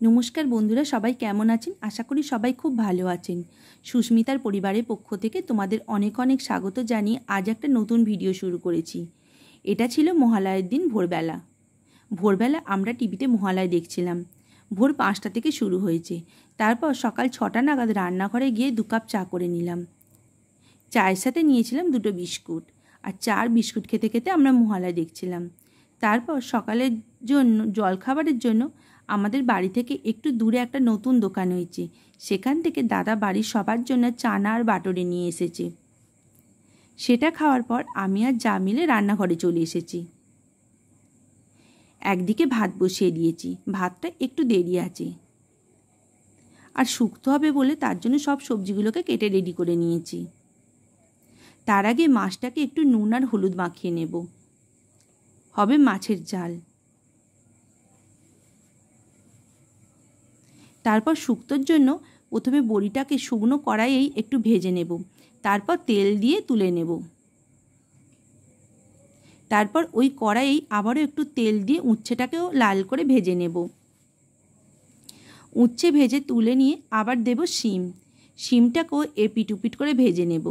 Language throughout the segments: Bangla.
নমস্কার বন্ধুরা, সবাই কেমন আছেন? আশা করি সবাই খুব ভালো আছেন। সুস্মিতার পরিবারের পক্ষ থেকে তোমাদের অনেক অনেক স্বাগত জানিয়ে আজ একটা নতুন ভিডিও শুরু করেছি। এটা ছিল মহালয়ের দিন ভোরবেলা আমরা টিভিতে মহালয় দেখছিলাম। ভোর 5টা থেকে শুরু হয়েছে। তারপর সকাল 6টা নাগাদ রান্নাঘরে গিয়ে 2 কাপ চা করে নিলাম। চায়ের সাথে নিয়েছিলাম 2টো বিস্কুট, আর চার বিস্কুট খেতে খেতে আমরা মহালয় দেখছিলাম। তারপর সকালের জন্য জলখাবারের জন্য আমাদের বাড়ি থেকে একটু দূরে একটা নতুন দোকান হয়েছে, সেখান থেকে দাদা বাড়ির সবার জন্য চানা আর বাটরে নিয়ে এসেছে। সেটা খাওয়ার পর আমি আর যা মিলে রান্নাঘরে চলে এসেছি। একদিকে ভাত বসিয়ে দিয়েছি, ভাতটা একটু দেরি আছে আর শুকতে হবে বলে তার জন্য সব সবজিগুলোকে কেটে রেডি করে নিয়েছি। তার আগে মাছটাকে একটু নুন আর হলুদ মাখিয়ে নেব, হবে মাছের ঝাল। তারপর শুক্তোর জন্য প্রথমে বড়িটাকে শুকনো কড়াইয়েই একটু ভেজে নেব, তারপর তেল দিয়ে তুলে নেব। তারপর ওই কড়াইয়েই আবারও একটু তেল দিয়ে উচ্ছেটাকেও লাল করে ভেজে নেব। উচ্ছে ভেজে তুলে নিয়ে আবার দেব শিমটাকেও এপিট উপিট করে ভেজে নেব।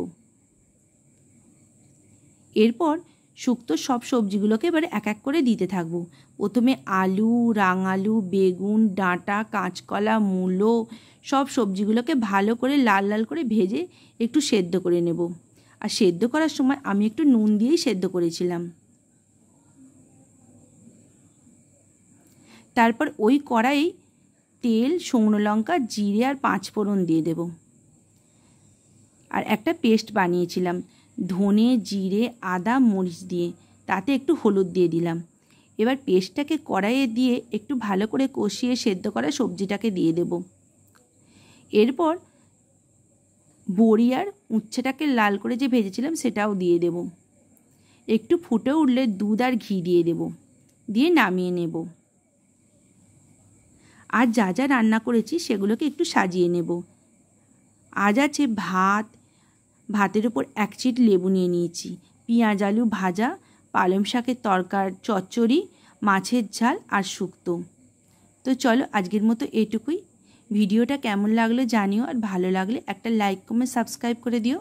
এরপর শুক্তোর সব সবজিগুলোকে এবারে এক এক করে দিতে থাকবো। প্রথমে আলু, রাঙালু, বেগুন, ডাঁটা, কাঁচকলা, মূলো সব সবজিগুলোকে ভালো করে লাল লাল করে ভেজে একটু সেদ্ধ করে নেব। আর সেদ্ধ করার সময় আমি একটু নুন দিয়েই সেদ্ধ করেছিলাম। তারপর ওই কড়াই তেল, শুকনো লঙ্কা, জিরে আর 5 ফোড়ন দিয়ে দেব। আর একটা পেস্ট বানিয়েছিলাম ধনে, জিরে, আদা, মরিচ দিয়ে, তাতে একটু হলুদ দিয়ে দিলাম। এবার পেস্টটাকে কড়াইয়ে দিয়ে একটু ভালো করে কষিয়ে সেদ্ধ করা সবজিটাকে দিয়ে দেব। এরপর বড়ি আর উচ্ছেটাকে লাল করে যে ভেজেছিলাম সেটাও দিয়ে দেব। একটু ফুটে উঠলে দুধ আর ঘি দিয়ে দেব, দিয়ে নামিয়ে নেব। আর যা যা রান্না করেছি সেগুলোকে একটু সাজিয়ে নেব। আজ আছে ভাতের ওপর 1 চিট লেবু নিয়ে নিয়েছি, পেঁয়াজ আলু ভাজা, পালং শাকের চচ্চড়ি, মাছের ঝাল আর শুক্তো। তো চলো আজকের মতো এইটুকুই। ভিডিওটা কেমন লাগলো জানিও, আর ভালো লাগলে একটা লাইক, কমেন্ট, সাবস্ক্রাইব করে দিও।